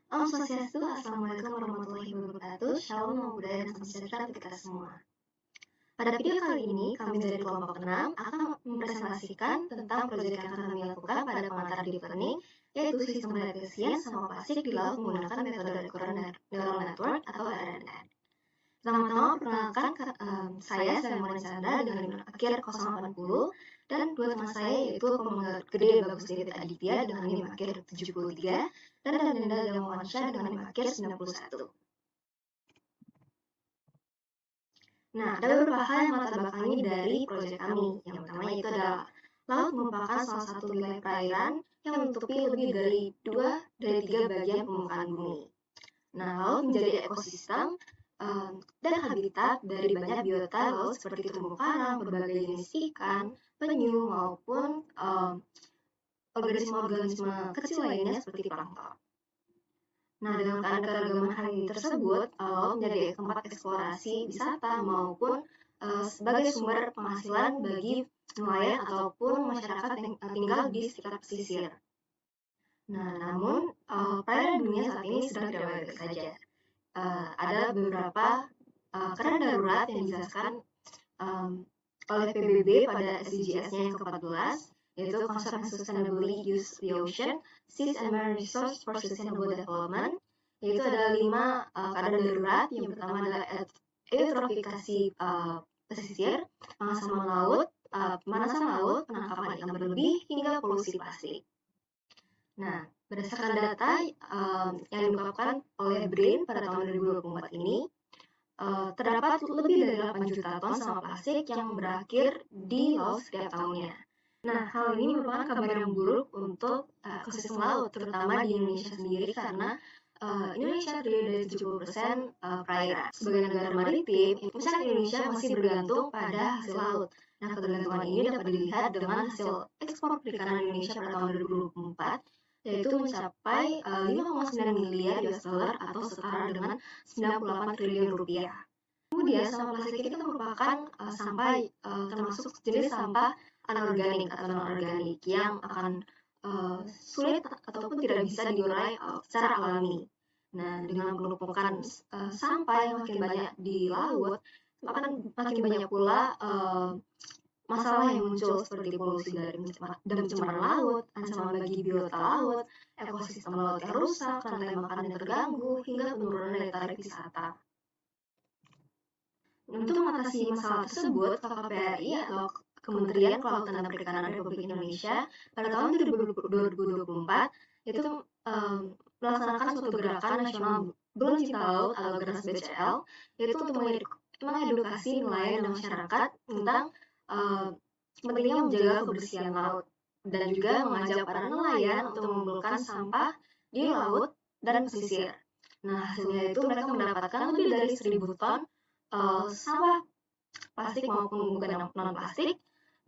Om Swastiastu, Assalamualaikum warahmatullahi wabarakatuh. Shalom, nama budaya dan salam sejahtera untuk kita semua. Pada video kali ini, kami dari kelompok 6 akan mempresentasikan tentang proyek yang akan kami lakukan pada pengantar deep learning, yaitu sistem Bayesian sama plastik di laut menggunakan metode recurrent neural network atau RNN. Pertama-tama perkenalkan saya Sulaiman Chandra dengan NIM akhir 080 dan dua teman saya yaitu Pemangga Gede Bagus David Aditya dengan NIM akhir 73 dan Danenda Damawansyah dengan NIM akhir 91. Nah, ada beberapa hal yang melatar belakangi dari proyek kami. Yang pertama itu adalah laut merupakan salah satu wilayah perairan yang menutupi lebih dari 2 dari 3 bagian permukaan bumi. Nah, laut menjadi ekosistem dan habitat dari banyak biota laut seperti terumbu karang, berbagai jenis ikan, penyu, maupun organisme-organisme kecil lainnya seperti plankton. Nah, dengan keanekaragaman hal ini tersebut, laut menjadi tempat eksplorasi, wisata, maupun sebagai sumber penghasilan bagi nelayan ataupun masyarakat yang tinggal di sekitar pesisir. Nah, namun perairan dunia saat ini sedang tidak baik saja. Ada beberapa keadaan darurat yang dijelaskan oleh PBB pada SDGs-nya yang ke-14, yaitu Conserve and Sustainably Use the Ocean, Seas and Marine Resource for Sustainable Development, yaitu ada 5 keadaan darurat. Yang pertama adalah eutrofikasi pesisir, penghasaman laut, pemanasan laut, penangkapan ikan berlebih, hingga polusi plastik. Nah, berdasarkan data yang diungkapkan oleh BRIN pada tahun 2024 ini, terdapat lebih dari 8 juta ton sampah plastik yang berakhir di laut setiap tahunnya. Nah, hal ini merupakan kabar yang buruk untuk ekosistem laut, terutama di Indonesia sendiri karena Indonesia terdiri dari 70% perairan. Sebagai negara maritim, masyarakat Indonesia masih bergantung pada hasil laut. Nah, ketergantungan ini dapat dilihat dengan hasil ekspor perikanan Indonesia pada tahun 2024, yaitu mencapai 5,9 miliar US dollar atau setara dengan 98 triliun rupiah. Kemudian sampah plastik itu merupakan sampah termasuk jenis sampah anorganik atau non-organik yang akan sulit ataupun tidak bisa diurai secara alami. Nah, dengan penumpukan sampah yang makin banyak di laut, akan makin banyak pula masalah yang muncul seperti polusi dan pencemaran laut, ancaman bagi biota laut, ekosistem laut yang rusak, rantai makanan yang terganggu, hingga penurunan daya tarik wisata. Untuk mengatasi masalah tersebut, KKPRI atau Kementerian Kelautan dan Perikanan Republik Indonesia pada tahun 2024 itu melaksanakan suatu gerakan nasional Belum Cinta Laut atau Gernas BCL, yaitu untuk mengedukasi nelayan dan masyarakat tentang pentingnya menjaga kebersihan laut dan juga mengajak para nelayan untuk mengumpulkan sampah di laut dan pesisir. Nah, hasilnya itu mereka mendapatkan lebih dari 1.000 ton sampah plastik maupun bukan non-plastik.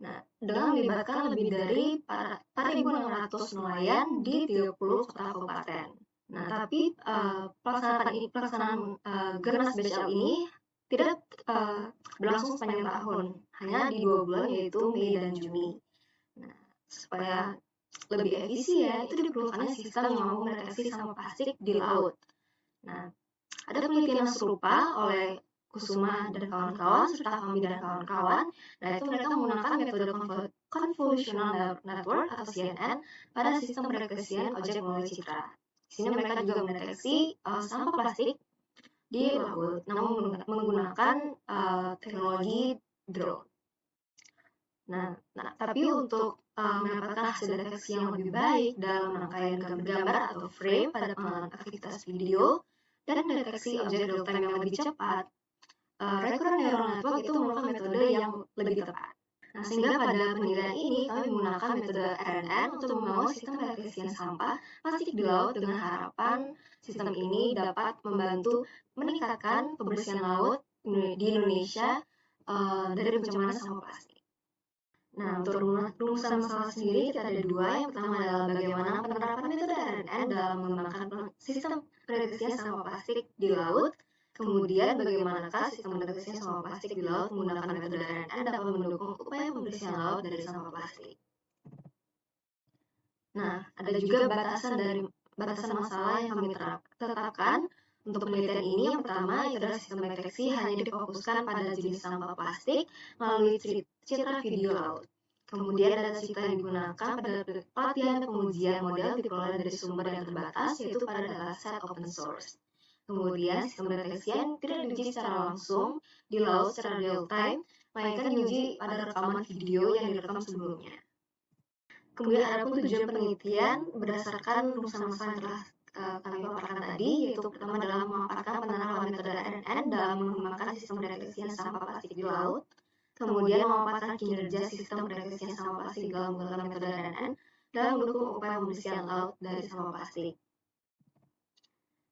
Nah, dengan melibatkan lebih dari 4.600 nelayan di 30 kota kabupaten. Nah, tapi pelaksanaan Gernas BCL ini tidak berlangsung sepanjang tahun, hanya di 2 bulan yaitu Mei dan Juni. Nah, supaya lebih efisien, itu diperlukannya sistem yang mampu mendeteksi sampah plastik di laut. Nah, ada penelitian serupa oleh Kusuma dan kawan-kawan serta kami dan kawan-kawan. Nah, itu mereka menggunakan metode convolutional network atau CNN pada sistem perekresian objek melalui citra. Di sini mereka juga mendeteksi sampah plastik di laut, namun menggunakan teknologi drone. Nah, tapi untuk mendapatkan hasil deteksi yang lebih baik dalam rangkaian gambar atau frame pada pengenalan aktivitas video dan mendeteksi objek real time yang lebih cepat, recurrent neural network itu merupakan metode yang lebih tepat. Nah, sehingga pada penilaian ini kami menggunakan metode RNN untuk membangun sistem perekresian sampah plastik di laut dengan harapan sistem ini dapat membantu meningkatkan kebersihan laut di Indonesia dari pencemaran sampah plastik. Nah, untuk rumusan masalah sendiri kita ada 2. Yang pertama adalah bagaimana penerapan metode RNN dalam mengembangkan sistem pendeteksian sampah plastik di laut. Kemudian bagaimanakah sistem pendeteksian sampah plastik di laut menggunakan metode RNN dapat mendukung upaya pembersihan laut dari sampah plastik. Nah, ada juga batasan dari batasan masalah yang kami tetapkan untuk penelitian ini. Yang pertama itu adalah sistem deteksi hanya difokuskan pada jenis sampah plastik melalui citra video laut. Kemudian data citra yang digunakan pada pelatihan dan pengujian model diperoleh dari sumber yang terbatas, yaitu pada dataset open source. Kemudian sistem deteksian tidak diuji secara langsung di laut secara real time, melainkan diuji pada rekaman video yang direkam sebelumnya. Kemudian ada pun tujuan penelitian berdasarkan rumusan masalah yang telah kami paparkan tadi, yaitu pertama adalah memaparkan penerapan metode RNN dalam mengembangkan sistem pendeteksian sampah plastik di laut. Kemudian memaparkan kinerja sistem pendeteksian sampah plastik dalam menggunakan metode RNN dalam mendukung upaya pembersihan laut dari sampah plastik.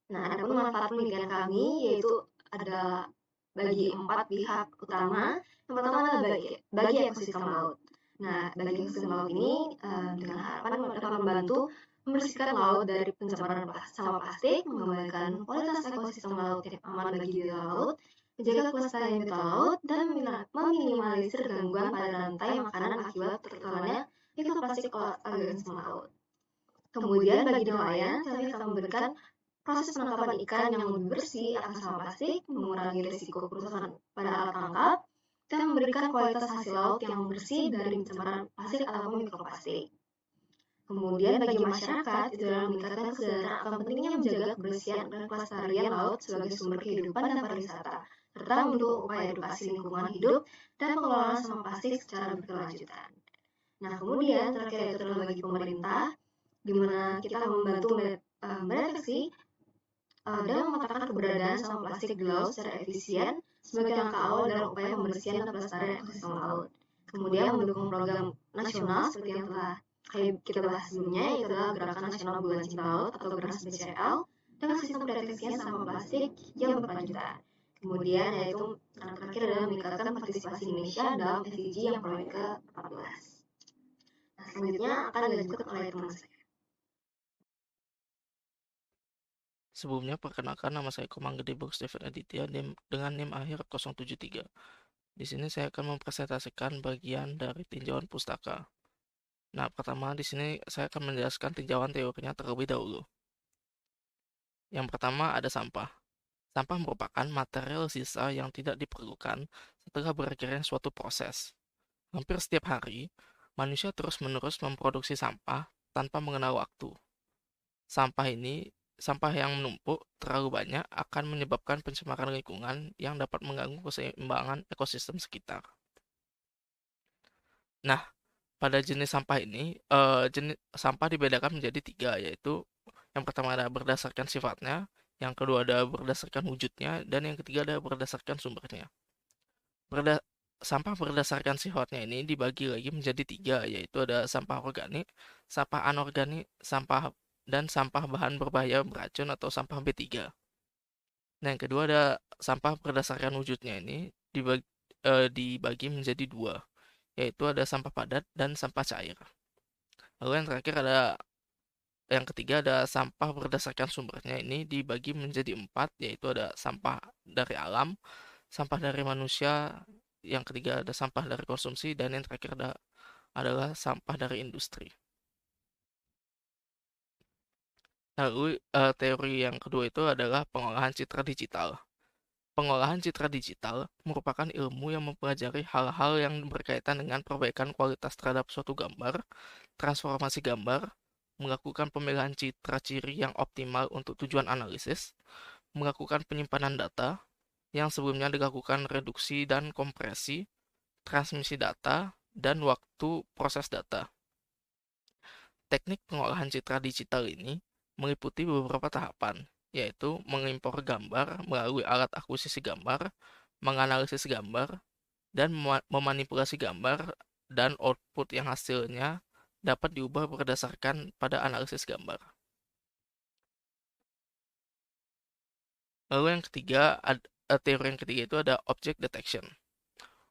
Nah, ada pun manfaat penelitian kami, yaitu ada bagi 4 pihak utama. Yang pertama adalah bagi ekosistem laut. Nah, bagi ekosistem laut ini dengan harapan dapat membantu membersihkan laut dari pencemaran sampah plastik, mengembalikan kualitas ekosistem laut yang aman bagi biota laut, menjaga kelestarian biota laut, dan meminimalisir gangguan pada rantai makanan akibat tertelannya mikroplastik organisme laut. Kemudian bagi nelayan, kami akan memberikan proses penangkapan ikan yang lebih bersih akan sampah plastik, mengurangi risiko kerusakan pada alat tangkap, dan memberikan kualitas hasil laut yang bersih dari pencemaran plastik ataupun mikroplastik. Kemudian bagi masyarakat, itu adalah meningkatkan kesadaran akan pentingnya menjaga kebersihan dan kelestarian laut sebagai sumber kehidupan dan pariwisata, serta mendukung upaya edukasi lingkungan hidup dan pengelolaan sampah plastik secara berkelanjutan. Nah, kemudian terakhir itu adalah bagi pemerintah, di mana kita membantu mendeteksi dan memetakan keberadaan sampah plastik di laut secara efisien sebagai langkah awal dalam upaya pembersihan dan pelestarian ekosistem laut. Kemudian mendukung program nasional seperti yang telah kita bahas sebelumnya, yaitu adalah Gerakan Nasional Bulan Cinta Laut atau GERAS BCL dengan sistem pendeteksian sampah plastik yang berkelanjutan. Kemudian yaitu yang terakhir adalah meningkatkan partisipasi Indonesia dalam SDG yang poin ke-14. Nah, selanjutnya akan dilanjutkan oleh teman saya. Sebelumnya, perkenalkan nama saya Komanggede Box Steven Aditya dengan NIM akhir 073. Di sini saya akan mempresentasikan bagian dari tinjauan pustaka. Nah, pertama di sini saya akan menjelaskan tinjauan teorinya terlebih dahulu. Yang pertama ada sampah. Sampah merupakan material sisa yang tidak diperlukan setelah berakhirnya suatu proses. Hampir setiap hari, manusia terus-menerus memproduksi sampah tanpa mengenal waktu. Sampah yang menumpuk terlalu banyak akan menyebabkan pencemaran lingkungan yang dapat mengganggu keseimbangan ekosistem sekitar. Nah, pada jenis sampah ini, jenis sampah dibedakan menjadi 3, yaitu yang pertama ada berdasarkan sifatnya, yang kedua ada berdasarkan wujudnya, dan yang ketiga ada berdasarkan sumbernya. Sampah berdasarkan sifatnya ini dibagi lagi menjadi 3, yaitu ada sampah organik, sampah anorganik, dan sampah bahan berbahaya beracun atau sampah B3. Nah, yang kedua ada sampah berdasarkan wujudnya ini dibagi menjadi 2, yaitu ada sampah padat dan sampah cair. Lalu yang ketiga ada sampah berdasarkan sumbernya ini dibagi menjadi 4, yaitu ada sampah dari alam, sampah dari manusia, yang ketiga ada sampah dari konsumsi, dan yang terakhir adalah sampah dari industri. Lalu teori yang kedua itu adalah pengolahan citra digital. Pengolahan citra digital merupakan ilmu yang mempelajari hal-hal yang berkaitan dengan perbaikan kualitas terhadap suatu gambar, transformasi gambar, melakukan pemilihan citra ciri yang optimal untuk tujuan analisis, melakukan penyimpanan data yang sebelumnya dilakukan reduksi dan kompresi, transmisi data, dan waktu proses data. Teknik pengolahan citra digital ini meliputi beberapa tahapan, yaitu mengimpor gambar melalui alat akuisisi gambar, menganalisis gambar, dan memanipulasi gambar, dan output yang hasilnya dapat diubah berdasarkan pada analisis gambar. Lalu yang ketiga, teori yang ketiga itu ada object detection.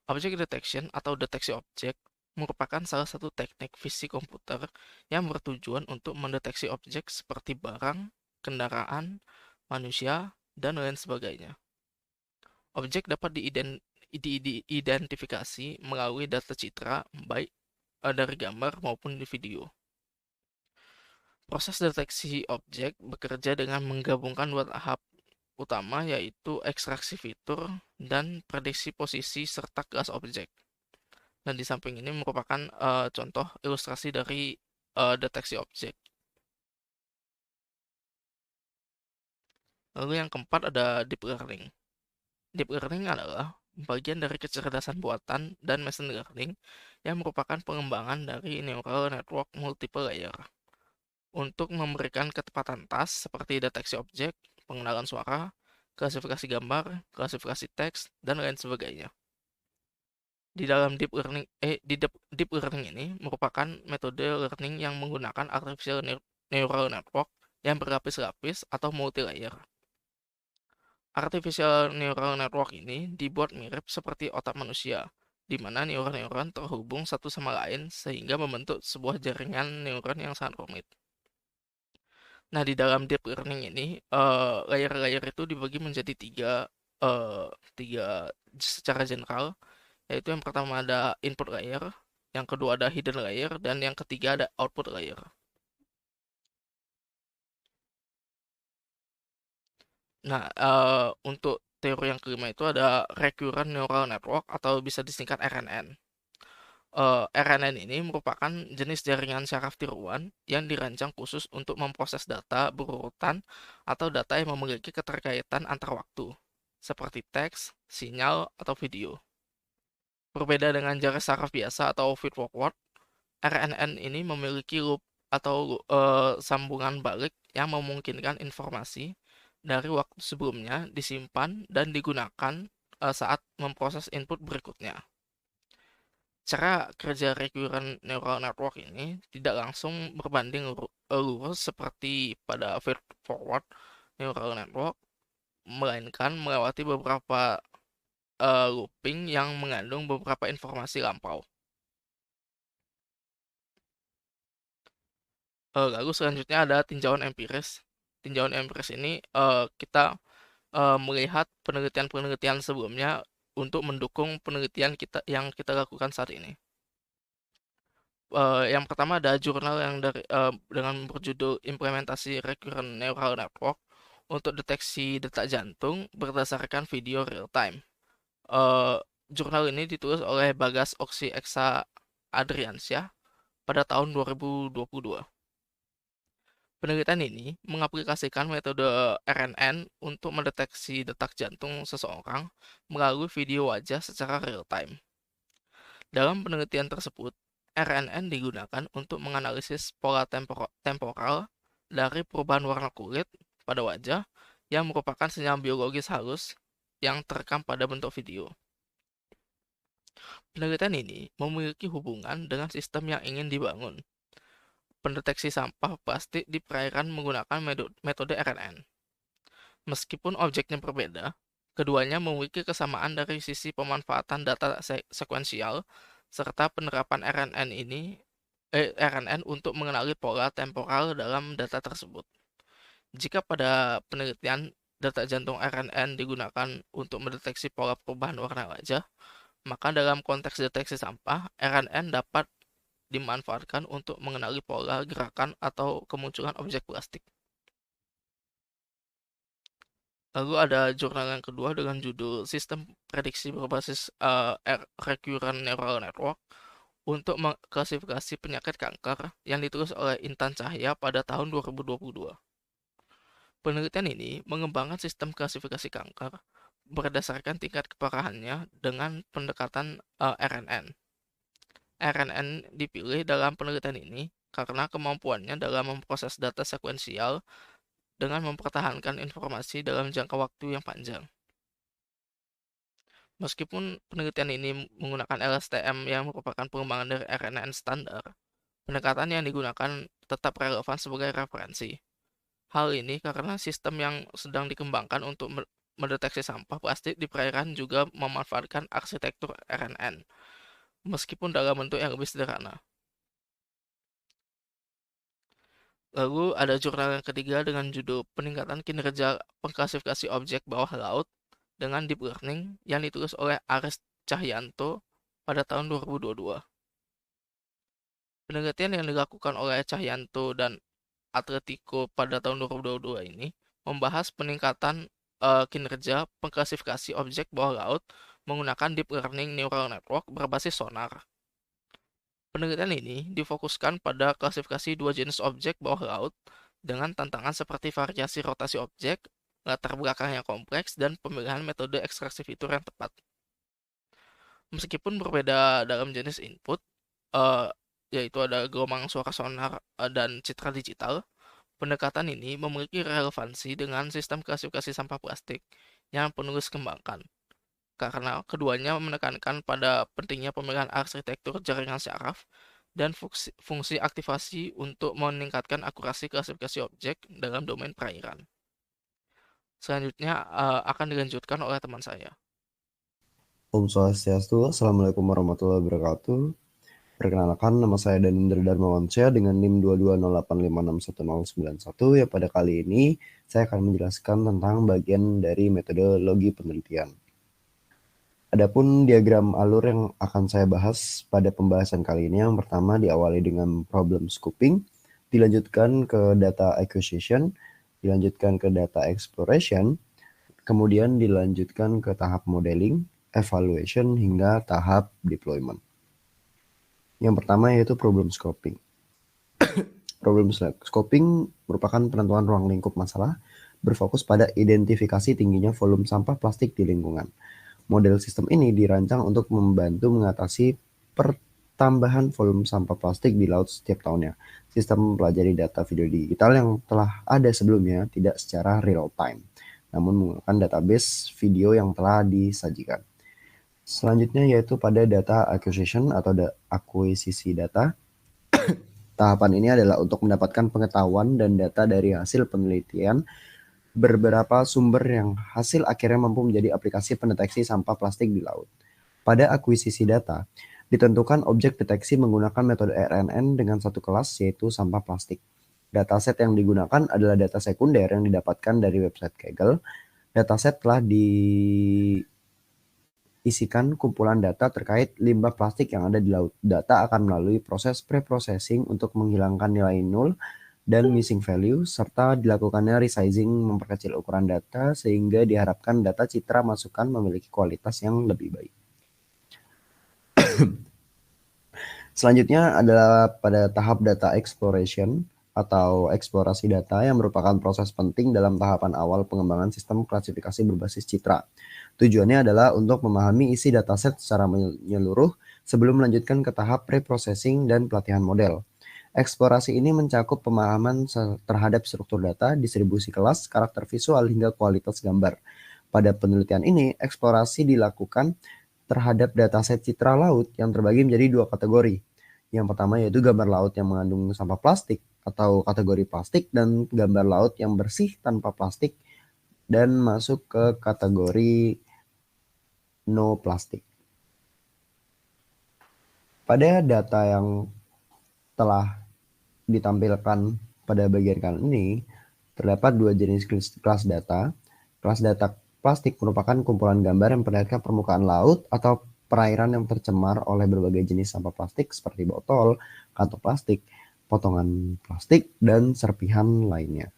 Object detection atau deteksi objek merupakan salah satu teknik fisik komputer yang bertujuan untuk mendeteksi objek seperti barang, kendaraan, manusia, dan lain sebagainya. Objek dapat diidentifikasi melalui data citra, baik dari gambar maupun di video. Proses deteksi objek bekerja dengan menggabungkan dua tahap utama, yaitu ekstraksi fitur dan prediksi posisi serta kelas objek. Dan di samping ini merupakan contoh ilustrasi dari deteksi objek. Lalu yang keempat ada deep learning. Deep learning adalah bagian dari kecerdasan buatan dan machine learning yang merupakan pengembangan dari neural network multiple layer untuk memberikan ketepatan task seperti deteksi objek, pengenalan suara, klasifikasi gambar, klasifikasi teks, dan lain sebagainya. Di dalam deep learning ini merupakan metode learning yang menggunakan artificial neural network yang berlapis-lapis atau multi-layer. Artificial neural network ini dibuat mirip seperti otak manusia, di mana neuron-neuron terhubung satu sama lain sehingga membentuk sebuah jaringan neuron yang sangat rumit. Nah, di dalam deep learning ini, layer-layer itu dibagi menjadi tiga secara general, yaitu yang pertama ada input layer, yang kedua ada hidden layer, dan yang ketiga ada output layer. Nah, untuk teori yang kelima itu ada recurrent neural network atau bisa disingkat RNN. RNN ini merupakan jenis jaringan syaraf tiruan yang dirancang khusus untuk memproses data berurutan atau data yang memiliki keterkaitan antar waktu, seperti teks, sinyal, atau video. Berbeda dengan jaringan syaraf biasa atau feed-forward, RNN ini memiliki loop atau sambungan balik yang memungkinkan informasi dari waktu sebelumnya disimpan dan digunakan saat memproses input berikutnya. Cara kerja recurrent neural network ini tidak langsung berbanding lurus seperti pada feed-forward neural network, melainkan melewati beberapa looping yang mengandung beberapa informasi lampau. Lalu selanjutnya ada tinjauan empiris. Tinjauan empiris ini kita melihat penelitian-penelitian sebelumnya untuk mendukung penelitian kita yang kita lakukan saat ini. Yang pertama ada jurnal yang dengan berjudul Implementasi Recurrent Neural Network untuk deteksi detak jantung berdasarkan video real time. Jurnal ini ditulis oleh Bagas Oksi Eksa Adriansyah pada tahun 2022. Penelitian ini mengaplikasikan metode RNN untuk mendeteksi detak jantung seseorang melalui video wajah secara real time. Dalam penelitian tersebut, RNN digunakan untuk menganalisis pola temporal dari perubahan warna kulit pada wajah yang merupakan sinyal biologis halus yang terekam pada bentuk video. Penelitian ini memiliki hubungan dengan sistem yang ingin dibangun. Pendeteksi sampah plastik di perairan menggunakan metode RNN. Meskipun objeknya berbeda, keduanya memiliki kesamaan dari sisi pemanfaatan data sekuensial serta penerapan RNN untuk mengenali pola temporal dalam data tersebut. Jika pada penelitian data jantung RNN digunakan untuk mendeteksi pola perubahan warna wajah, maka dalam konteks deteksi sampah, RNN dapat dimanfaatkan untuk mengenali pola gerakan atau kemunculan objek plastik. Lalu ada jurnal yang kedua dengan judul Sistem Prediksi Berbasis Recurrent Neural Network untuk mengklasifikasi penyakit kanker yang ditulis oleh Intan Cahya pada tahun 2022. Penelitian ini mengembangkan sistem klasifikasi kanker berdasarkan tingkat keparahannya dengan pendekatan RNN. RNN dipilih dalam penelitian ini karena kemampuannya dalam memproses data sekuensial dengan mempertahankan informasi dalam jangka waktu yang panjang. Meskipun penelitian ini menggunakan LSTM yang merupakan pengembangan dari RNN standar, pendekatan yang digunakan tetap relevan sebagai referensi. Hal ini karena sistem yang sedang dikembangkan untuk mendeteksi sampah plastik di perairan juga memanfaatkan arsitektur RNN, meskipun dalam bentuk yang lebih sederhana. Lalu ada jurnal yang ketiga dengan judul Peningkatan Kinerja Pengklasifikasi Objek Bawah Laut dengan Deep Learning yang ditulis oleh Aris Cahyanto pada tahun 2022. Penelitian yang dilakukan oleh Cahyanto dan Atletico pada tahun 2022 ini membahas peningkatan kinerja pengklasifikasi objek bawah laut menggunakan deep learning neural network berbasis sonar. Penelitian ini difokuskan pada klasifikasi dua jenis objek bawah laut dengan tantangan seperti variasi rotasi objek, latar belakang yang kompleks, dan pemilihan metode ekstraksi fitur yang tepat. Meskipun berbeda dalam jenis input, eh, yaitu ada gelombang suara sonar dan citra digital, pendekatan ini memiliki relevansi dengan sistem klasifikasi sampah plastik yang penulis kembangkan, karena keduanya menekankan pada pentingnya pemilihan arsitektur jaringan syaraf dan fungsi aktivasi untuk meningkatkan akurasi klasifikasi objek dalam domain perairan. Selanjutnya akan dilanjutkan oleh teman saya. Om Swastiastu, Assalamualaikum warahmatullahi wabarakatuh. Perkenalkan, nama saya Danindra Darmawansyah dengan NIM 220856191 yang pada kali ini saya akan menjelaskan tentang bagian dari metodologi penelitian. Adapun diagram alur yang akan saya bahas pada pembahasan kali ini, yang pertama diawali dengan problem scoping, dilanjutkan ke data acquisition, dilanjutkan ke data exploration, kemudian dilanjutkan ke tahap modeling, evaluation, hingga tahap deployment. Yang pertama yaitu problem scoping. Problem scoping merupakan penentuan ruang lingkup masalah berfokus pada identifikasi tingginya volume sampah plastik di lingkungan. Model sistem ini dirancang untuk membantu mengatasi pertambahan volume sampah plastik di laut setiap tahunnya. Sistem mempelajari data video digital yang telah ada sebelumnya tidak secara real time, namun menggunakan database video yang telah disajikan. Selanjutnya yaitu pada data acquisition atau akuisisi data. Tahapan ini adalah untuk mendapatkan pengetahuan dan data dari hasil penelitian beberapa sumber yang hasil akhirnya mampu menjadi aplikasi pendeteksi sampah plastik di laut. Pada akuisisi data, ditentukan objek deteksi menggunakan metode RNN dengan satu kelas yaitu sampah plastik. Dataset yang digunakan adalah data sekunder yang didapatkan dari website Kaggle. Dataset telah diisikan kumpulan data terkait limbah plastik yang ada di laut. Data akan melalui proses pre-processing untuk menghilangkan nilai nol dan missing value, serta dilakukannya resizing memperkecil ukuran data sehingga diharapkan data citra masukan memiliki kualitas yang lebih baik. Selanjutnya adalah pada tahap data exploration atau eksplorasi data yang merupakan proses penting dalam tahapan awal pengembangan sistem klasifikasi berbasis citra. Tujuannya adalah untuk memahami isi dataset secara menyeluruh sebelum melanjutkan ke tahap pre-processing dan pelatihan model. Eksplorasi ini mencakup pemahaman terhadap struktur data, distribusi kelas, karakter visual, hingga kualitas gambar. Pada penelitian ini, eksplorasi dilakukan terhadap dataset citra laut yang terbagi menjadi dua kategori. Yang pertama yaitu gambar laut yang mengandung sampah plastik atau kategori plastik, dan gambar laut yang bersih tanpa plastik dan masuk ke kategori no plastik. Pada data yang telah ditampilkan pada bagian kali ini, terdapat dua jenis kelas data. Kelas data plastik merupakan kumpulan gambar yang memperlihatkan permukaan laut atau perairan yang tercemar oleh berbagai jenis sampah plastik seperti botol, kantong plastik, potongan plastik, dan serpihan lainnya.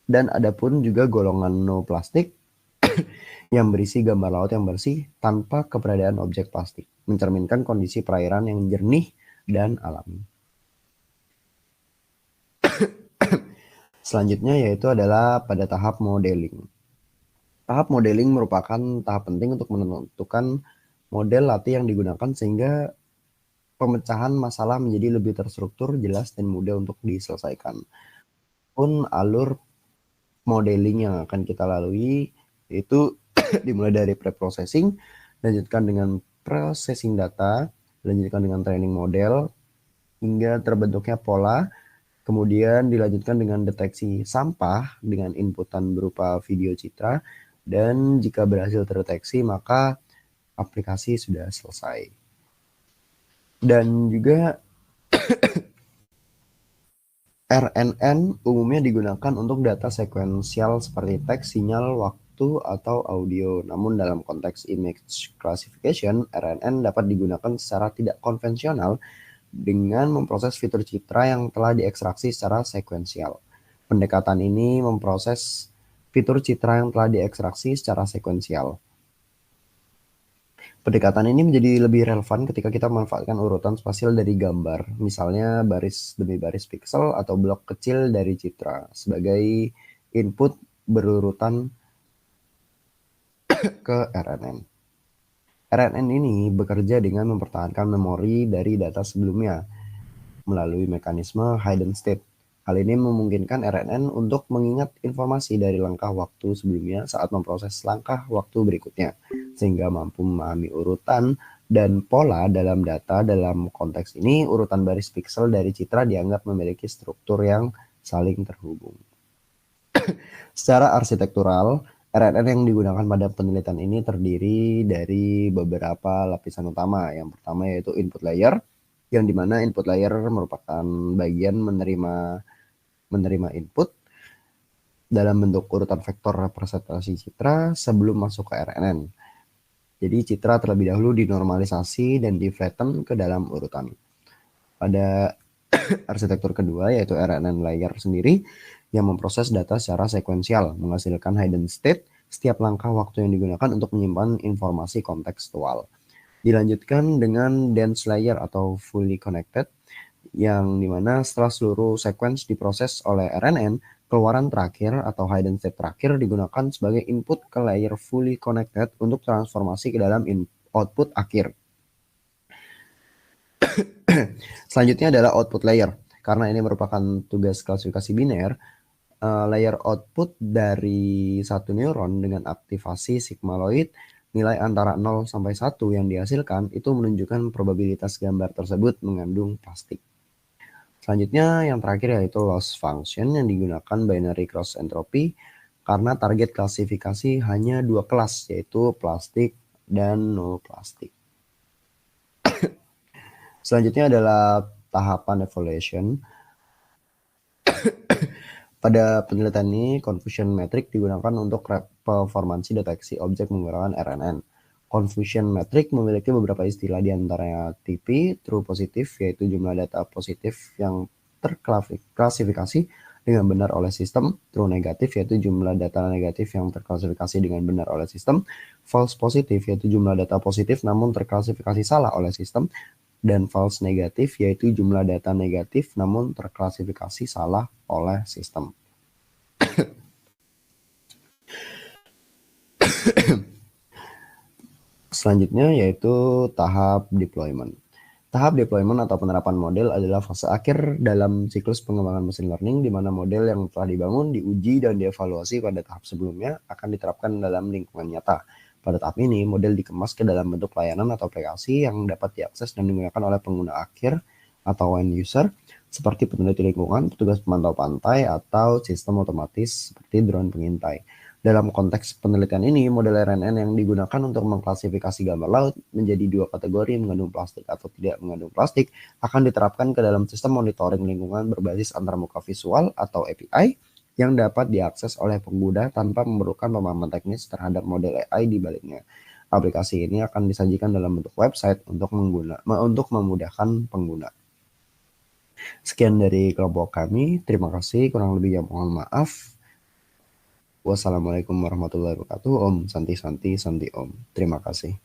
Dan adapun juga golongan no plastik yang berisi gambar laut yang bersih tanpa keberadaan objek plastik, mencerminkan kondisi perairan yang jernih dan alami. Selanjutnya yaitu adalah pada tahap modeling. Tahap modeling merupakan tahap penting untuk menentukan model latih yang digunakan sehingga pemecahan masalah menjadi lebih terstruktur, jelas, dan mudah untuk diselesaikan. Pun alur modeling yang akan kita lalui yaitu dimulai dari pre-processing, lanjutkan dengan processing data, lanjutkan dengan training model, hingga terbentuknya pola. Kemudian dilanjutkan dengan deteksi sampah dengan inputan berupa video citra, dan jika berhasil terdeteksi maka aplikasi sudah selesai. Dan juga RNN umumnya digunakan untuk data sekuensial seperti teks, sinyal, waktu, atau audio. Namun dalam konteks image classification, RNN dapat digunakan secara tidak konvensional dengan memproses fitur citra yang telah diekstraksi secara sekuensial. Pendekatan ini memproses fitur citra yang telah diekstraksi secara sekuensial. Pendekatan ini menjadi lebih relevan ketika kita memanfaatkan urutan spasial dari gambar, misalnya baris demi baris pixel atau blok kecil dari citra sebagai input berurutan ke RNN. RNN ini bekerja dengan mempertahankan memori dari data sebelumnya melalui mekanisme hidden state. Hal ini memungkinkan RNN untuk mengingat informasi dari langkah waktu sebelumnya saat memproses langkah waktu berikutnya, sehingga mampu memahami urutan dan pola dalam data. Dalam konteks ini, urutan baris pixel dari citra dianggap memiliki struktur yang saling terhubung. Secara arsitektural, RNN yang digunakan pada penelitian ini terdiri dari beberapa lapisan utama. Yang pertama yaitu input layer, yang dimana input layer merupakan bagian menerima input dalam bentuk urutan vektor representasi citra sebelum masuk ke RNN. Jadi citra terlebih dahulu dinormalisasi dan di-flatten ke dalam urutan. Pada arsitektur kedua yaitu RNN layer sendiri yang memproses data secara sekuensial, menghasilkan hidden state setiap langkah waktu yang digunakan untuk menyimpan informasi kontekstual. Dilanjutkan dengan dense layer atau fully connected, yang dimana setelah seluruh sequence diproses oleh RNN, keluaran terakhir atau hidden state terakhir digunakan sebagai input ke layer fully connected untuk transformasi ke dalam output akhir. Selanjutnya adalah output layer. Karena ini merupakan tugas klasifikasi biner, layer output dari satu neuron dengan aktivasi sigmoid nilai antara 0 sampai 1 yang dihasilkan itu menunjukkan probabilitas gambar tersebut mengandung plastik. Selanjutnya yang terakhir yaitu loss function yang digunakan binary cross entropy karena target klasifikasi hanya dua kelas yaitu plastik dan no plastik. Selanjutnya adalah tahapan evaluation. Pada penelitian ini, confusion metric digunakan untuk performansi deteksi objek menggunakan RNN. Confusion metric memiliki beberapa istilah di antaranya TP, true positif, yaitu jumlah data positif yang terklasifikasi dengan benar oleh sistem, true negatif, yaitu jumlah data negatif yang terklasifikasi dengan benar oleh sistem, false positif, yaitu jumlah data positif namun terklasifikasi salah oleh sistem, dan false negatif, yaitu jumlah data negatif namun terklasifikasi salah oleh sistem. Selanjutnya yaitu tahap deployment. Tahap deployment atau penerapan model adalah fase akhir dalam siklus pengembangan machine learning di mana model yang telah dibangun, diuji, dan dievaluasi pada tahap sebelumnya akan diterapkan dalam lingkungan nyata. Pada tahap ini, model dikemas ke dalam bentuk layanan atau aplikasi yang dapat diakses dan digunakan oleh pengguna akhir atau end user, seperti peneliti lingkungan, petugas pemantau pantai, atau sistem otomatis seperti drone pengintai. Dalam konteks penelitian ini, model RNN yang digunakan untuk mengklasifikasi gambar laut menjadi dua kategori mengandung plastik atau tidak mengandung plastik akan diterapkan ke dalam sistem monitoring lingkungan berbasis antarmuka visual atau API yang dapat diakses oleh pengguna tanpa memerlukan pemahaman teknis terhadap model AI di baliknya. Aplikasi ini akan disajikan dalam bentuk website untuk memudahkan pengguna. Sekian dari kelompok kami. Terima kasih. Kurang lebihnya mohon maaf. Wassalamualaikum warahmatullahi wabarakatuh. Om Santi Santi Santi Om. Terima kasih.